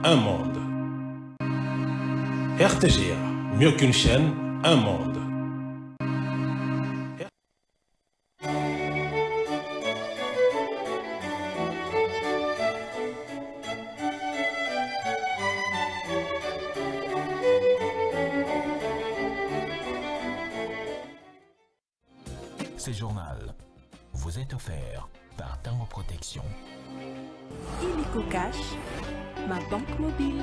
un monde. RTGA, mieux qu'une chaîne, un monde. Ce journal vous est offert par Tango Protection. Illico Cash, ma banque mobile.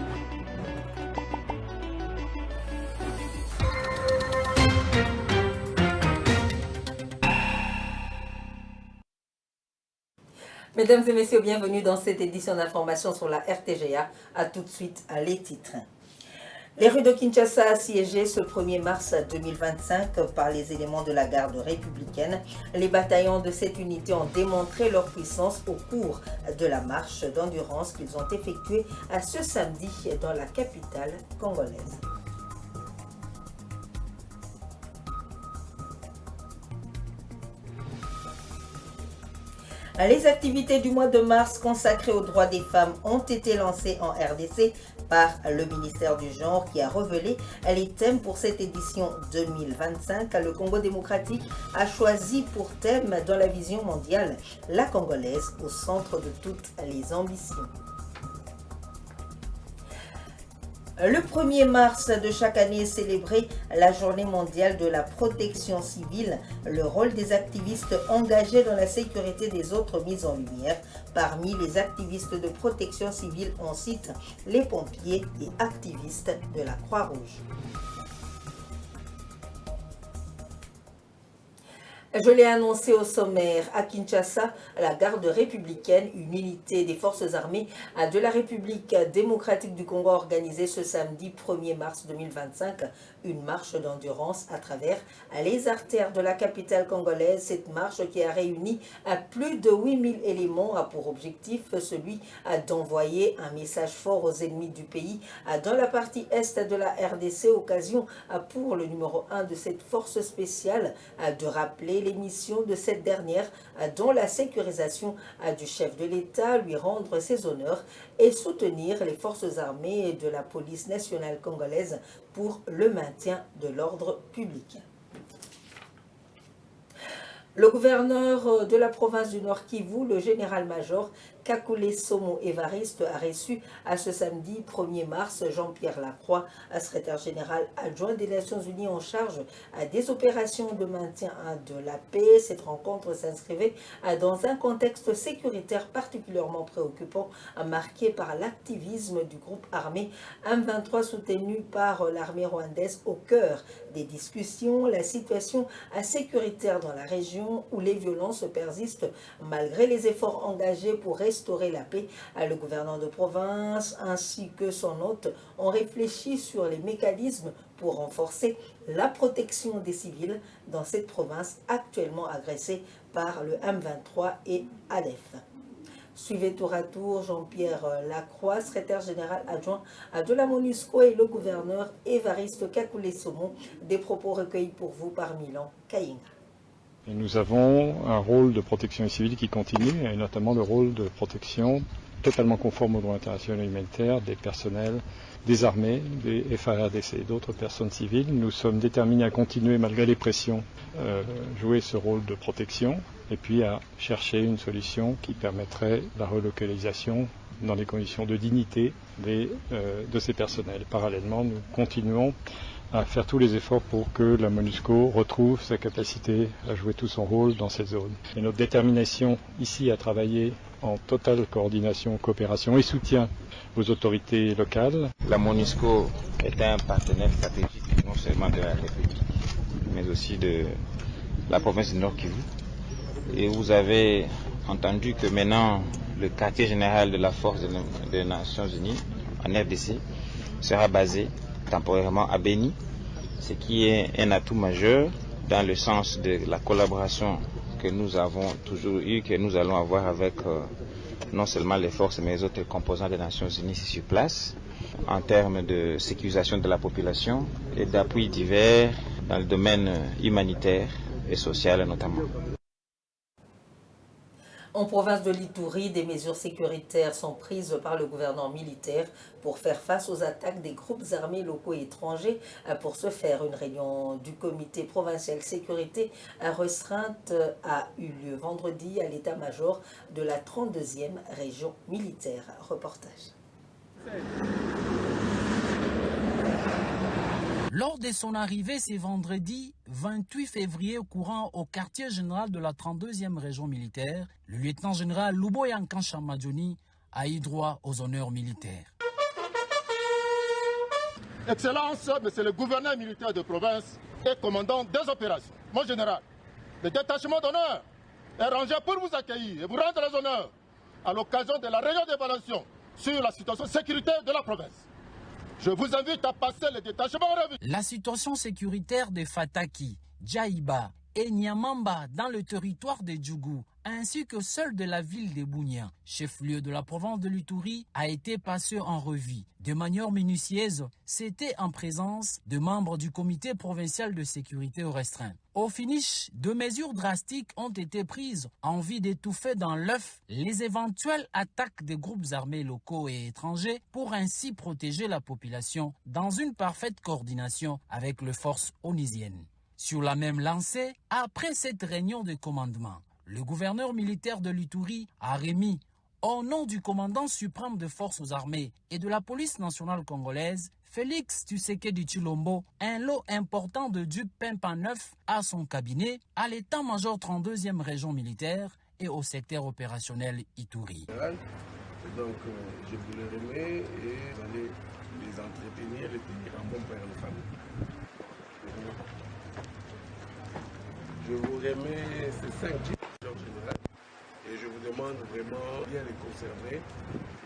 Mesdames et messieurs, bienvenue dans cette édition d'information sur la RTGA. A tout de suite à les titres. Les rues de Kinshasa assiégées ce 1er mars 2025 par les éléments de la garde républicaine. Les bataillons de cette unité ont démontré leur puissance au cours de la marche d'endurance qu'ils ont effectuée ce samedi dans la capitale congolaise. Les activités du mois de mars consacrées aux droits des femmes ont été lancées en RDC par le ministère du Genre qui a révélé les thèmes pour cette édition 2025. Le Congo démocratique a choisi pour thème dans la vision mondiale la Congolaise au centre de toutes les ambitions. Le 1er mars de chaque année est célébrée la journée mondiale de la protection civile, le rôle des activistes engagés dans la sécurité des autres mis en lumière. Parmi les activistes de protection civile, on cite les pompiers et activistes de la Croix-Rouge. Je l'ai annoncé au sommaire, à Kinshasa, la garde républicaine, une unité des forces armées de la République démocratique du Congo a organisé ce samedi 1er mars 2025 une marche d'endurance à travers les artères de la capitale congolaise. Cette marche qui a réuni plus de 8000 éléments a pour objectif celui d'envoyer un message fort aux ennemis du pays dans la partie est de la RDC, occasion pour le numéro 1 de cette force spéciale de rappeler les missions de cette dernière, dont la sécurisation du chef de l'État, lui rendre ses honneurs et soutenir les forces armées de la police nationale congolaise pour le maintien de l'ordre public. Le gouverneur de la province du Nord Kivu, le général-major Kakule Somo Évariste, a reçu ce samedi 1er mars Jean-Pierre Lacroix, secrétaire général adjoint des Nations Unies en charge des opérations de maintien de la paix. Cette rencontre s'inscrivait dans un contexte sécuritaire particulièrement préoccupant, marqué par l'activisme du groupe armé M23 soutenu par l'armée rwandaise. Au cœur des discussions, la situation sécuritaire dans la région où les violences persistent malgré les efforts engagés pour restaurer la paix. Le gouverneur de province ainsi que son hôte ont réfléchi sur les mécanismes pour renforcer la protection des civils dans cette province actuellement agressée par le M23 et ADF. Suivez tour à tour Jean-Pierre Lacroix, secrétaire général adjoint de la MONUSCO, et le gouverneur Évariste Kakule Somo. Des propos recueillis pour vous par Milan Kayinga. Et nous avons un rôle de protection civile qui continue, et notamment le rôle de protection totalement conforme au droit international humanitaire des personnels des armées, des FARDC et d'autres personnes civiles. Nous sommes déterminés à continuer, malgré les pressions, jouer ce rôle de protection et puis à chercher une solution qui permettrait la relocalisation dans les conditions de dignité de ces personnels. Parallèlement, nous continuons à faire tous les efforts pour que la MONUSCO retrouve sa capacité à jouer tout son rôle dans cette zone. Et notre détermination ici à travailler en totale coordination, coopération et soutien aux autorités locales. La MONUSCO est un partenaire stratégique non seulement de la République, mais aussi de la province du Nord Kivu. Et vous avez entendu que maintenant le quartier général de la force des Nations Unies en RDC sera basé temporairement à Béni, ce qui est un atout majeur dans le sens de la collaboration que nous avons toujours eu, que nous allons avoir avec non seulement les forces mais les autres composants des Nations Unies ici sur place, en termes de sécurisation de la population et d'appuis divers dans le domaine humanitaire et social notamment. En province de l'Ituri, des mesures sécuritaires sont prises par le gouvernement militaire pour faire face aux attaques des groupes armés locaux et étrangers. Pour ce faire, une réunion du comité provincial sécurité restreinte a eu lieu vendredi à l'état-major de la 32e région militaire. Reportage. Lors de son arrivée ce vendredi 28 février courant au quartier général de la 32e région militaire, le lieutenant-général Luboyankan Chamadjoni a eu droit aux honneurs militaires. Excellence, Monsieur le gouverneur militaire de province et commandant des opérations, mon général, le détachement d'honneur est rangé pour vous accueillir et vous rendre les honneurs à l'occasion de la réunion d'évaluation sur la situation sécuritaire de la province. Je vous invite à passer le détachement en revue. La situation sécuritaire de Fataki, Djaïba et Nyamamba dans le territoire de Djougou, ainsi que celle de la ville de Bounia, chef-lieu de la province de l'Ituri, a été passée en revue. De manière minutieuse, c'était en présence de membres du comité provincial de sécurité restreint. Au finish, deux mesures drastiques ont été prises en vue d'étouffer dans l'œuf les éventuelles attaques des groupes armés locaux et étrangers pour ainsi protéger la population dans une parfaite coordination avec les forces onisiennes. Sur la même lancée, après cette réunion de commandement, le gouverneur militaire de l'Ituri a remis, au nom du commandant suprême des forces armées et de la police nationale congolaise, Félix Tshisekedi Tshilombo, un lot important de dupes Pimpa 9 à son cabinet, à l'état-major 32e région militaire et au secteur opérationnel Ituri. Donc, je vous les remets et vous allez les entretenir et tenir en bon père de famille. Je vous remets ces 5 jeeps en général et je vous demande vraiment de bien les conserver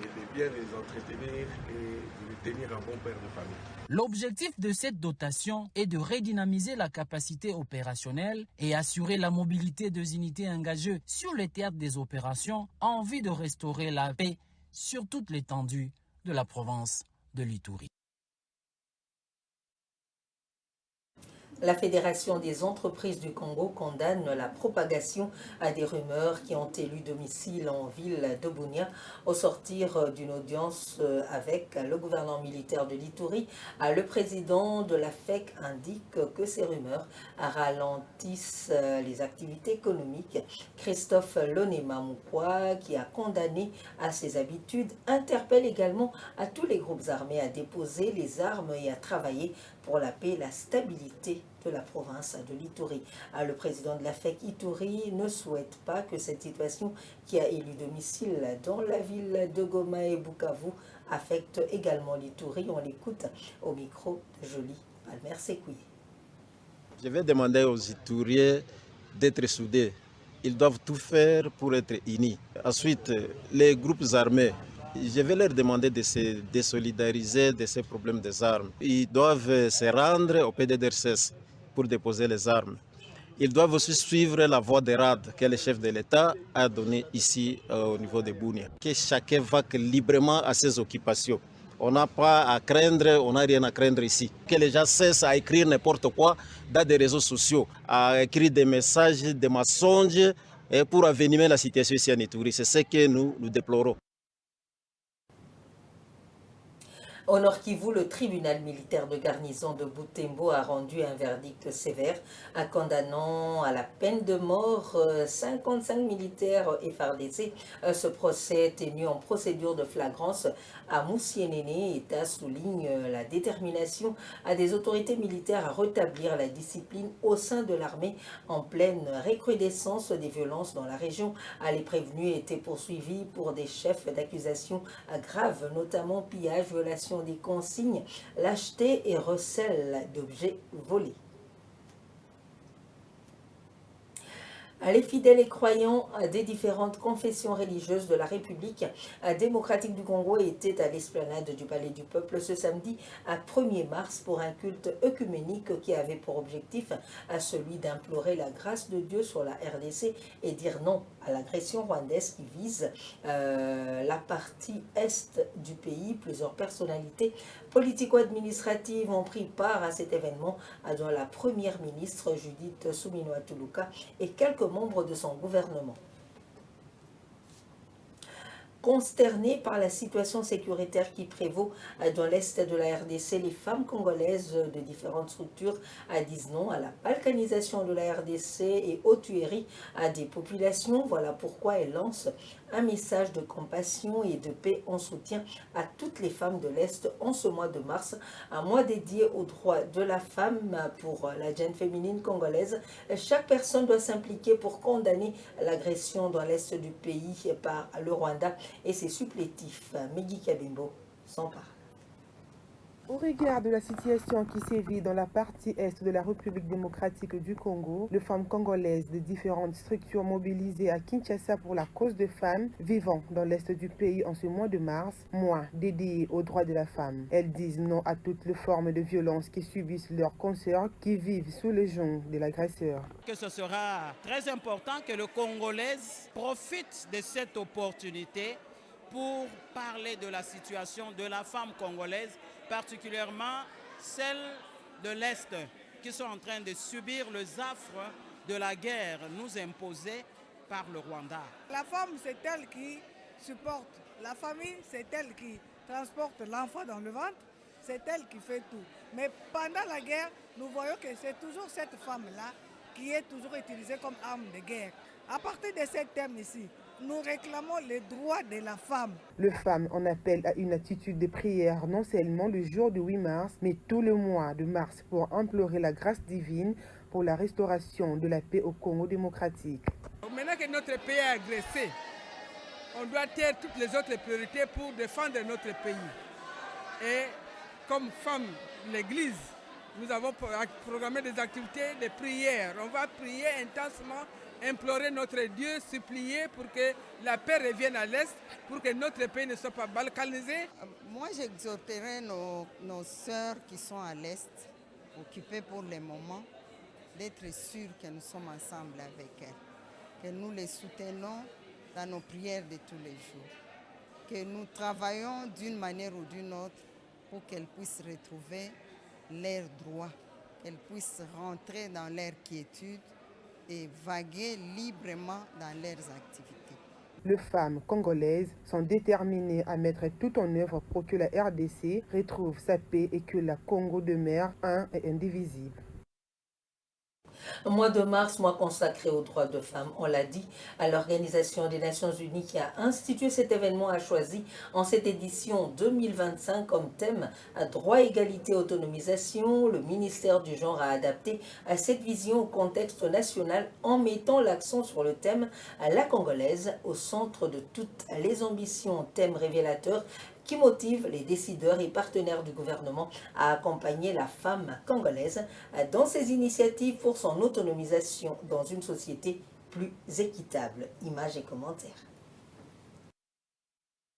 et de bien les entretenir et de les tenir en bon père de famille. L'objectif de cette dotation est de redynamiser la capacité opérationnelle et assurer la mobilité des unités engagées sur les théâtres des opérations en vue de restaurer la paix sur toute l'étendue de la province de l'Ituri. La Fédération des entreprises du Congo condamne la propagation à des rumeurs qui ont élu domicile en ville de Bunia au sortir d'une audience avec le gouvernement militaire de l'Ituri. Le président de la FEC indique que ces rumeurs ralentissent les activités économiques. Christophe Lonema Moukwa, qui a condamné à ses habitudes, interpelle également à tous les groupes armés à déposer les armes et à travailler pour la paix et la stabilité de la province de l'Ituri. Le président de la FEC Ituri ne souhaite pas que cette situation qui a élu domicile dans la ville de Goma et Bukavu affecte également l'Ituri. On l'écoute au micro de Jolie Palmer Sekouye. Je vais demander aux Ituriens d'être soudés. Ils doivent tout faire pour être unis. Ensuite, les groupes armés, je vais leur demander de se désolidariser de ces problèmes des armes. Ils doivent se rendre au PDDRCS pour déposer les armes. Ils doivent aussi suivre la voie de rade que le chef de l'État a donnée ici au niveau de Bunia. Que chacun vaque librement à ses occupations. On n'a pas à craindre, on n'a rien à craindre ici. Que les gens cessent à écrire n'importe quoi dans des réseaux sociaux, à écrire des messages, des mensonges pour envenimer la situation ici en Ituri. C'est ce que nous déplorons. Au Nord Kivu, le tribunal militaire de garnison de Butembo a rendu un verdict sévère condamnant à la peine de mort 55 militaires FARDC. Ce procès tenu en procédure de flagrance à Moussienene, État souligne la détermination des autorités militaires à rétablir la discipline au sein de l'armée en pleine recrudescence des violences dans la région. Les prévenus étaient poursuivis pour des chefs d'accusation graves, notamment pillage, violation des consignes, lâcheté et recel d'objets volés. Les fidèles et croyants des différentes confessions religieuses de la République démocratique du Congo étaient à l'esplanade du Palais du Peuple ce samedi, 1er mars, pour un culte œcuménique qui avait pour objectif celui d'implorer la grâce de Dieu sur la RDC et dire non à l'agression rwandaise qui vise la partie est du pays. Plusieurs personnalités politico-administratives ont pris part à cet événement, dont la première ministre Judith Suminwa Tuluka et quelques membres de son gouvernement. Consternées par la situation sécuritaire qui prévaut dans l'Est de la RDC, les femmes congolaises de différentes structures disent non à la balkanisation de la RDC et aux tueries à des populations. Voilà pourquoi elles lancent un message de compassion et de paix en soutien à toutes les femmes de l'Est en ce mois de mars, un mois dédié aux droits de la femme pour la jeune féminine congolaise. Chaque personne doit s'impliquer pour condamner l'agression dans l'Est du pays par le Rwanda et ses supplétifs. Megui Kabimbo s'en parle. Au regard de la situation qui sévit dans la partie est de la République démocratique du Congo, les femmes congolaises de différentes structures mobilisées à Kinshasa pour la cause des femmes vivant dans l'est du pays en ce mois de mars, mois dédié aux droits de la femme. Elles disent non à toutes les formes de violence qui subissent leurs consoeurs qui vivent sous le joug de l'agresseur. Que ce sera très important que le Congolais profite de cette opportunité pour parler de la situation de la femme congolaise, particulièrement celles de l'Est qui sont en train de subir les affres de la guerre nous imposée par le Rwanda. La femme, c'est elle qui supporte la famille, c'est elle qui transporte l'enfant dans le ventre, c'est elle qui fait tout. Mais pendant la guerre, nous voyons que c'est toujours cette femme-là qui est toujours utilisée comme arme de guerre. À partir de ce thème ici, nous réclamons les droits de la femme. Les femmes en appellent à une attitude de prière non seulement le jour du 8 mars, mais tout le mois de mars pour implorer la grâce divine pour la restauration de la paix au Congo démocratique. Maintenant que notre pays est agressé, on doit taire toutes les autres priorités pour défendre notre pays. Et comme femme de l'Église, nous avons programmé des activités de prière. On va prier intensement, implorer notre Dieu, supplier pour que la paix revienne à l'Est, pour que notre pays ne soit pas balkanisé. Moi, j'exhorterai nos sœurs qui sont à l'Est, occupées pour le moment, d'être sûres que nous sommes ensemble avec elles, que nous les soutenons dans nos prières de tous les jours, que nous travaillons d'une manière ou d'une autre pour qu'elles puissent retrouver leurs droits, qu'elles puissent rentrer dans leur quiétude et vaguer librement dans leurs activités. Les femmes congolaises sont déterminées à mettre tout en œuvre pour que la RDC retrouve sa paix et que le Congo demeure un et indivisible. Mois de mars, mois consacré aux droits de femmes, on l'a dit, à l'Organisation des Nations Unies qui a institué cet événement a choisi en cette édition 2025 comme thème droit, égalité, autonomisation. Le ministère du genre a adapté à cette vision au contexte national en mettant l'accent sur le thème la congolaise au centre de toutes les ambitions, thème révélateur qui motive les décideurs et partenaires du gouvernement à accompagner la femme congolaise dans ses initiatives pour son autonomisation dans une société plus équitable. Images et commentaires.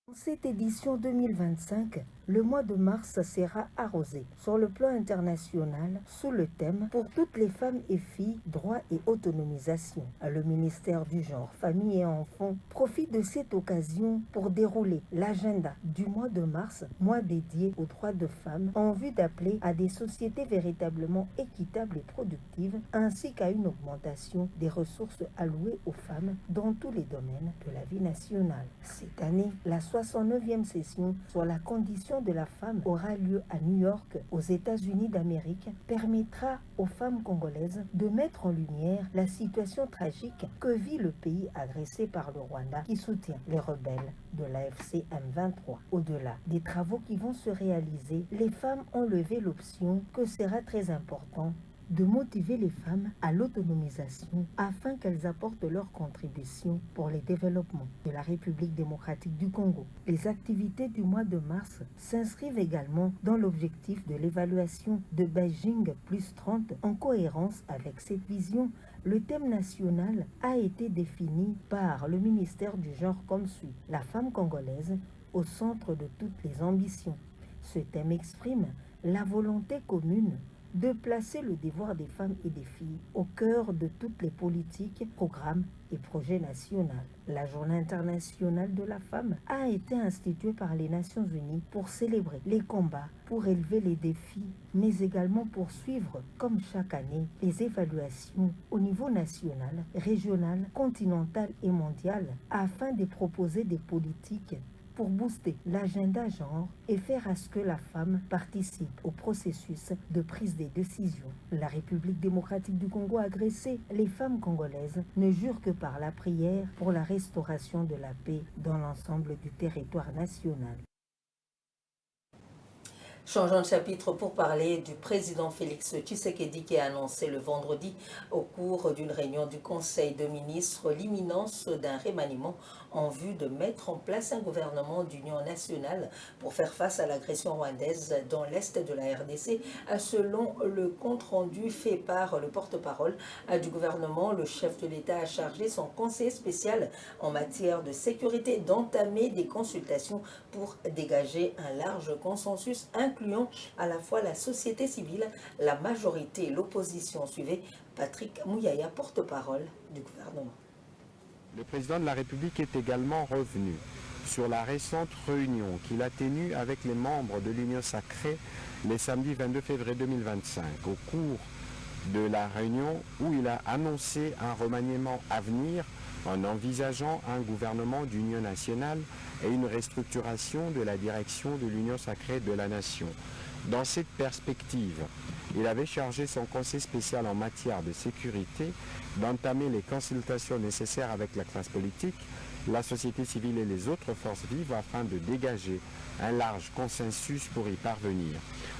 Pour cette édition 2025, le mois de mars sera arrosé sur le plan international sous le thème « Pour toutes les femmes et filles, droits et autonomisation ». Le ministère du Genre, Famille et Enfants profite de cette occasion pour dérouler l'agenda du mois de mars, mois dédié aux droits de femmes, en vue d'appeler à des sociétés véritablement équitables et productives, ainsi qu'à une augmentation des ressources allouées aux femmes dans tous les domaines de la vie nationale. Cette année, la 69e session sur la condition de la femme aura lieu à New York, aux États-Unis d'Amérique, permettra aux femmes congolaises de mettre en lumière la situation tragique que vit le pays agressé par le Rwanda qui soutient les rebelles de l'AFC M23. Au-delà des travaux qui vont se réaliser, les femmes ont levé l'option que sera très important de motiver les femmes à l'autonomisation afin qu'elles apportent leur contribution pour le développement de la République démocratique du Congo. Les activités du mois de mars s'inscrivent également dans l'objectif de l'évaluation de Beijing plus 30 en cohérence avec cette vision. Le thème national a été défini par le ministère du Genre comme suit: la femme congolaise au centre de toutes les ambitions. Ce thème exprime la volonté commune de placer le devoir des femmes et des filles au cœur de toutes les politiques, programmes et projets nationaux. La Journée internationale de la femme a été instituée par les Nations Unies pour célébrer les combats, pour élever les défis, mais également pour suivre, comme chaque année, les évaluations au niveau national, régional, continental et mondial, afin de proposer des politiques pour booster l'agenda genre et faire à ce que la femme participe au processus de prise des décisions. La République démocratique du Congo agressée, les femmes congolaises ne jurent que par la prière pour la restauration de la paix dans l'ensemble du territoire national. Changeons de chapitre pour parler du président Félix Tshisekedi qui a annoncé le vendredi au cours d'une réunion du Conseil de ministres l'imminence d'un remaniement en vue de mettre en place un gouvernement d'union nationale pour faire face à l'agression rwandaise dans l'est de la RDC. Selon le compte-rendu fait par le porte-parole du gouvernement, le chef de l'État a chargé son conseiller spécial en matière de sécurité d'entamer des consultations pour dégager un large consensus incluant à la fois la société civile, la majorité et l'opposition. Suivez Patrick Mouyaya, porte-parole du gouvernement. Le président de la République est également revenu sur la récente réunion qu'il a tenue avec les membres de l'Union sacrée le samedi 22 février 2025. Au cours de la réunion où il a annoncé un remaniement à venir en envisageant un gouvernement d'union nationale et une restructuration de la direction de l'Union sacrée de la nation. Dans cette perspective, il avait chargé son conseil spécial en matière de sécurité d'entamer les consultations nécessaires avec la classe politique, la société civile et les autres forces vives afin de dégager un large consensus pour y parvenir.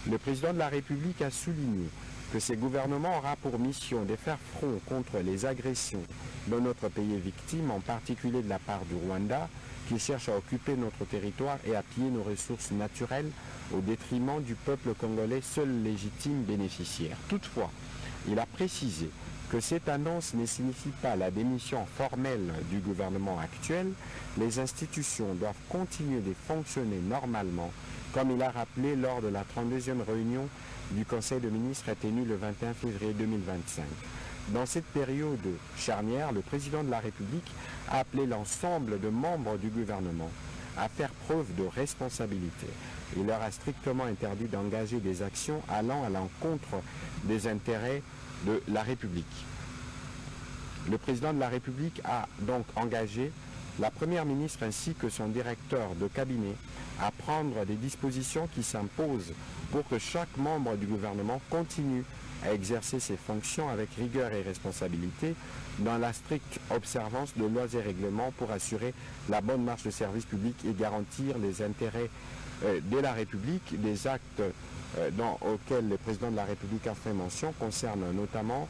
Le président de la République a souligné que ce gouvernement aura pour mission de faire front contre les agressions dont notre pays est victime, en particulier de la part du Rwanda, qui cherche à occuper notre territoire et à piller nos ressources naturelles au détriment du peuple congolais, seul légitime bénéficiaire. Toutefois, il a précisé que cette annonce ne signifie pas la démission formelle du gouvernement actuel. Les institutions doivent continuer de fonctionner normalement, comme il a rappelé lors de la 32e réunion du Conseil de ministres tenue le 21 février 2025. Dans cette période charnière, le président de la République a appelé l'ensemble de membres du gouvernement à faire preuve de responsabilité. Il leur a strictement interdit d'engager des actions allant à l'encontre des intérêts de la République. Le président de la République a donc engagé la première ministre ainsi que son directeur de cabinet à prendre des dispositions qui s'imposent pour que chaque membre du gouvernement continue à exercer ses fonctions avec rigueur et responsabilité dans la stricte observance de lois et règlements pour assurer la bonne marche de service public et garantir les intérêts de la République. Des actes auxquels le président de la République a fait mention concernent notamment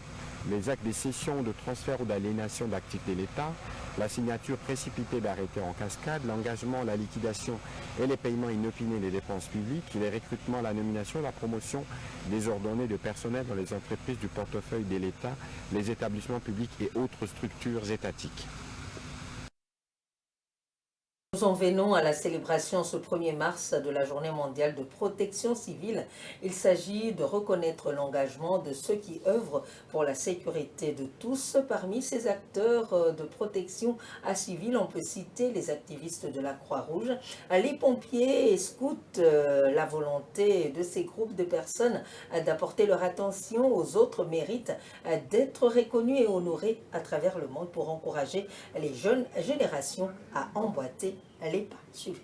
les actes de cession, de transfert ou d'aliénation d'actifs de l'État, la signature précipitée d'arrêtés en cascade, l'engagement, la liquidation et les paiements inopinés des dépenses publiques, les recrutements, la nomination, la promotion désordonnée de personnel dans les entreprises du portefeuille de l'État, les établissements publics et autres structures étatiques. Nous en venons à la célébration ce 1er mars de la Journée mondiale de protection civile. Il s'agit de reconnaître l'engagement de ceux qui œuvrent pour la sécurité de tous. Parmi ces acteurs de protection civile, on peut citer les activistes de la Croix-Rouge, les pompiers et scouts. La volonté de ces groupes de personnes d'apporter leur attention aux autres mérite d'être reconnus et honorés à travers le monde pour encourager les jeunes générations à emboîter les pas. Suivez.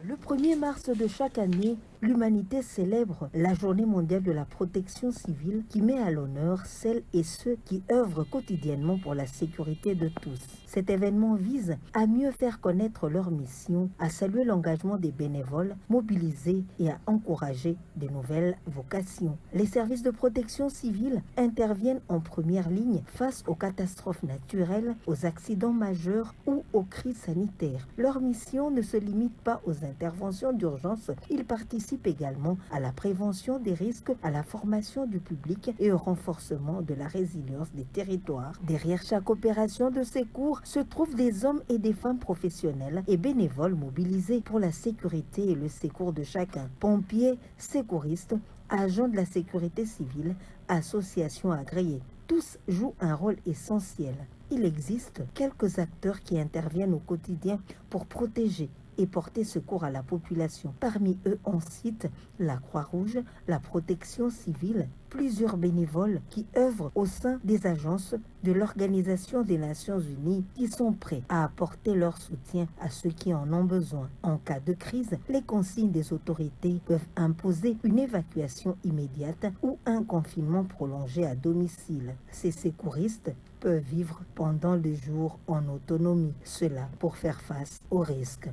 Le 1er mars de chaque année, l'humanité célèbre la Journée mondiale de la protection civile qui met à l'honneur celles et ceux qui œuvrent quotidiennement pour la sécurité de tous. Cet événement vise à mieux faire connaître leur mission, à saluer l'engagement des bénévoles mobilisés et à encourager de nouvelles vocations. Les services de protection civile interviennent en première ligne face aux catastrophes naturelles, aux accidents majeurs ou aux crises sanitaires. Leur mission ne se limite pas aux interventions d'urgence, il participe également à la prévention des risques, à la formation du public et au renforcement de la résilience des territoires. Derrière chaque opération de secours se trouvent des hommes et des femmes professionnels et bénévoles mobilisés pour la sécurité et le secours de chacun. Pompiers, secouristes, agents de la sécurité civile, associations agréées. Tous jouent un rôle essentiel. Il existe quelques acteurs qui interviennent au quotidien pour protéger et porter secours à la population. Parmi eux, on cite la Croix-Rouge, la Protection civile, plusieurs bénévoles qui œuvrent au sein des agences de l'Organisation des Nations Unies qui sont prêts à apporter leur soutien à ceux qui en ont besoin. En cas de crise, les consignes des autorités peuvent imposer une évacuation immédiate ou un confinement prolongé à domicile. Ces secouristes peuvent vivre pendant le jour en autonomie, cela pour faire face aux risques.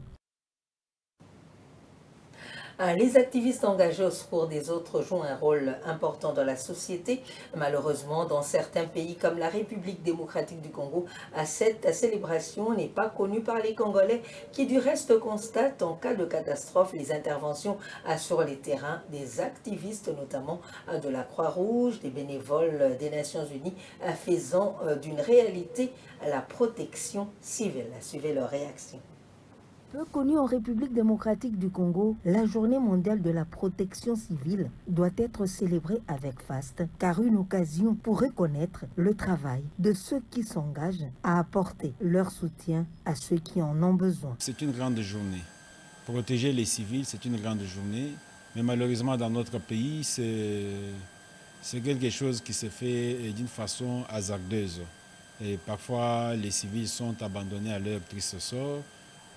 Les activistes engagés au secours des autres jouent un rôle important dans la société. Malheureusement, dans certains pays comme la République démocratique du Congo, cette célébration n'est pas connue par les Congolais qui du reste constatent en cas de catastrophe les interventions sur les terrains des activistes, notamment de la Croix-Rouge, des bénévoles des Nations Unies, faisant d'une réalité la protection civile. Suivez leur réaction. Peu connue en République démocratique du Congo, la Journée mondiale de la protection civile doit être célébrée avec faste, car une occasion pour reconnaître le travail de ceux qui s'engagent à apporter leur soutien à ceux qui en ont besoin. C'est une grande journée. Protéger les civils, c'est une grande journée, mais malheureusement dans notre pays, c'est quelque chose qui se fait d'une façon hasardeuse. Et parfois, les civils sont abandonnés à leur triste sort.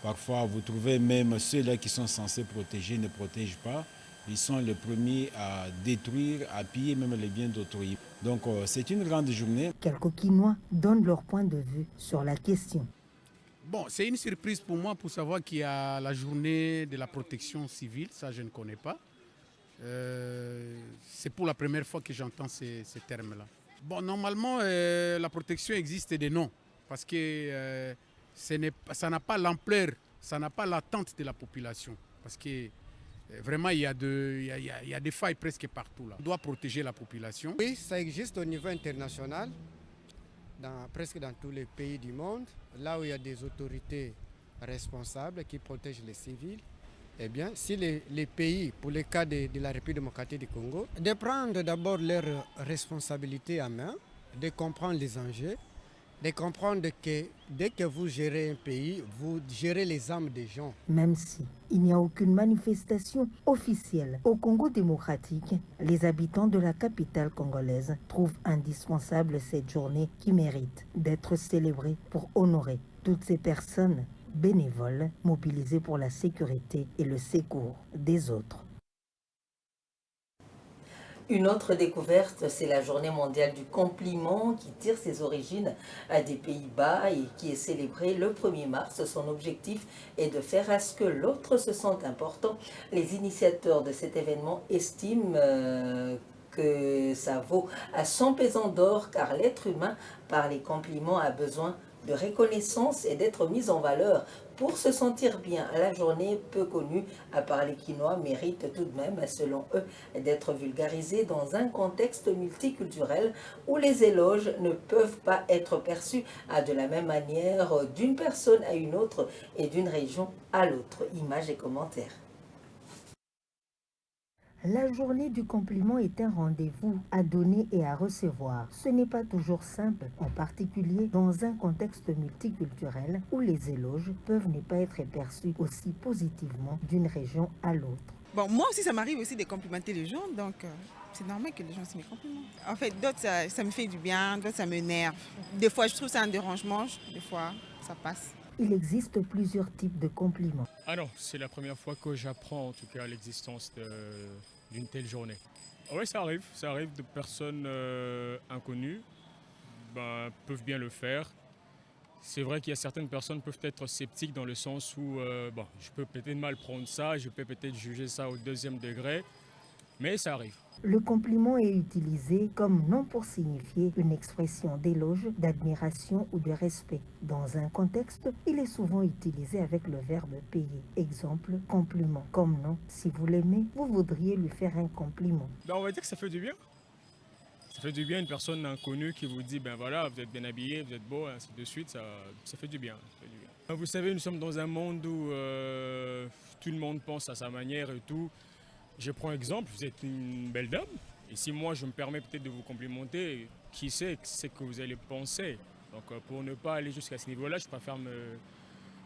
Parfois, vous trouvez même ceux-là qui sont censés protéger ne protègent pas. Ils sont les premiers à détruire, à piller même les biens d'autrui. Donc, c'est une grande journée. Quelques Quinois donnent leur point de vue sur la question. Bon, c'est une surprise pour moi pour savoir qu'il y a la journée de la protection civile. Ça, je ne connais pas. C'est pour la première fois que j'entends ces termes-là. Bon, normalement, la protection existe des noms parce que ça n'a pas l'ampleur, ça n'a pas l'attente de la population. Parce que vraiment, il y a des failles presque partout là. On doit protéger la population. Oui, ça existe au niveau international, presque dans tous les pays du monde. Là où il y a des autorités responsables qui protègent les civils, eh bien, si les pays, pour le cas de la République démocratique du Congo, de prendre d'abord leurs responsabilités à main, de comprendre les enjeux, de comprendre que dès que vous gérez un pays, vous gérez les âmes des gens. Même si il n'y a aucune manifestation officielle au Congo démocratique, les habitants de la capitale congolaise trouvent indispensable cette journée qui mérite d'être célébrée pour honorer toutes ces personnes bénévoles mobilisées pour la sécurité et le secours des autres. Une autre découverte, c'est la journée mondiale du compliment qui tire ses origines des Pays-Bas et qui est célébrée le 1er mars. Son objectif est de faire à ce que l'autre se sente important. Les initiateurs de cet événement estiment que ça vaut à 100 pesants d'or car l'être humain, par les compliments, a besoin de reconnaissance et d'être mis en valeur pour se sentir bien. La journée peu connue par les Quinois mérite tout de même, selon eux, d'être vulgarisée dans un contexte multiculturel où les éloges ne peuvent pas être perçus de la même manière d'une personne à une autre et d'une région à l'autre. Images et commentaires. La journée du compliment est un rendez-vous à donner et à recevoir. Ce n'est pas toujours simple, en particulier dans un contexte multiculturel où les éloges peuvent ne pas être perçus aussi positivement d'une région à l'autre. Bon, moi aussi, ça m'arrive aussi de complimenter les gens, donc c'est normal que les gens se me complimentent. En fait, d'autres, ça me fait du bien, d'autres, ça m'énerve. Des fois, je trouve ça un dérangement, des fois, ça passe. Il existe plusieurs types de compliments. Ah non, c'est la première fois que j'apprends en tout cas l'existence d'une telle journée. Oui, ça arrive de personnes inconnues peuvent bien le faire. C'est vrai qu'il y a certaines personnes qui peuvent être sceptiques dans le sens où je peux peut-être mal prendre ça, je peux peut-être juger ça au 2e degré. Mais ça arrive. Le compliment est utilisé comme nom pour signifier une expression d'éloge, d'admiration ou de respect. Dans un contexte, il est souvent utilisé avec le verbe payer. Exemple, compliment. Comme nom, si vous l'aimez, vous voudriez lui faire un compliment. On va dire que ça fait du bien. Ça fait du bien une personne inconnue qui vous dit, ben voilà, vous êtes bien habillé, vous êtes beau, ainsi de suite, ça fait du bien. Vous savez, nous sommes dans un monde où tout le monde pense à sa manière et tout. Je prends exemple, vous êtes une belle dame, et si moi je me permets peut-être de vous complimenter, qui sait ce que vous allez penser. Donc pour ne pas aller jusqu'à ce niveau-là, je préfère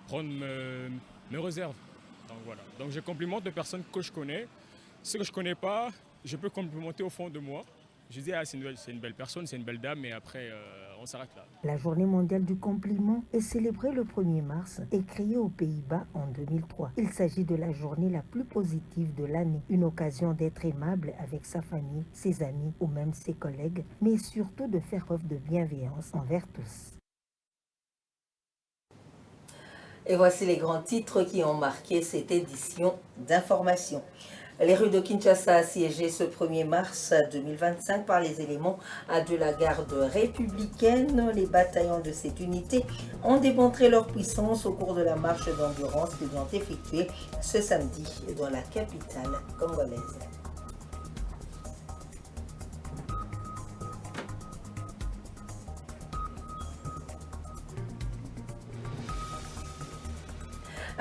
prendre mes réserves. Donc voilà. Donc je complimente de personnes que je connais. Ceux que je ne connais pas, je peux complimenter au fond de moi. Je dis, c'est une belle personne, c'est une belle dame, mais après, on s'arrête là. La journée mondiale du compliment est célébrée le 1er mars et créée aux Pays-Bas en 2003. Il s'agit de la journée la plus positive de l'année, une occasion d'être aimable avec sa famille, ses amis ou même ses collègues, mais surtout de faire preuve de bienveillance envers tous. Et voici les grands titres qui ont marqué cette édition d'information. Les rues de Kinshasa assiégées ce 1er mars 2025 par les éléments de la garde républicaine. Les bataillons de cette unité ont démontré leur puissance au cours de la marche d'endurance qu'ils ont effectuée ce samedi dans la capitale congolaise.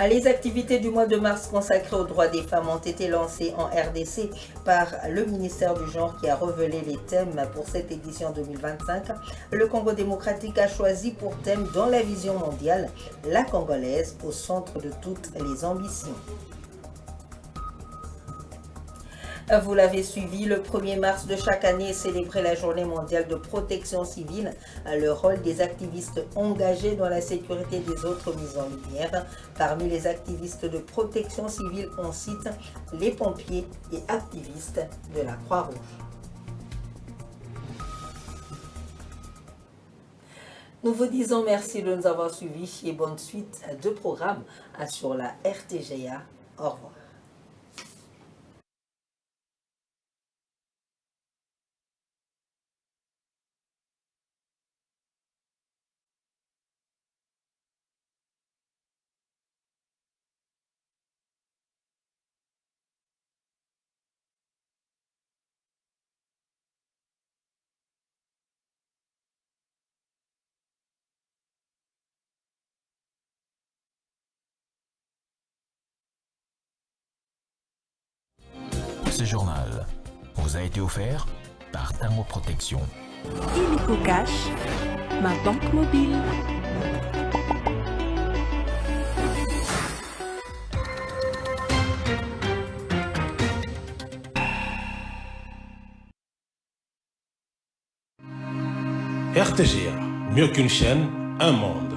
Les activités du mois de mars consacrées aux droits des femmes ont été lancées en RDC par le ministère du Genre qui a révélé les thèmes pour cette édition 2025. Le Congo démocratique a choisi pour thème dans la vision mondiale la Congolaise au centre de toutes les ambitions. Vous l'avez suivi, le 1er mars de chaque année est célébrée la journée mondiale de protection civile. Le rôle des activistes engagés dans la sécurité des autres mis en lumière. Parmi les activistes de protection civile, on cite les pompiers et activistes de la Croix-Rouge. Nous vous disons merci de nous avoir suivis et bonne suite de programmes sur la RTGA. Au revoir. Ce journal vous a été offert par Tango Protection. Illico Cash, ma banque mobile. RTGA, mieux qu'une chaîne, un monde.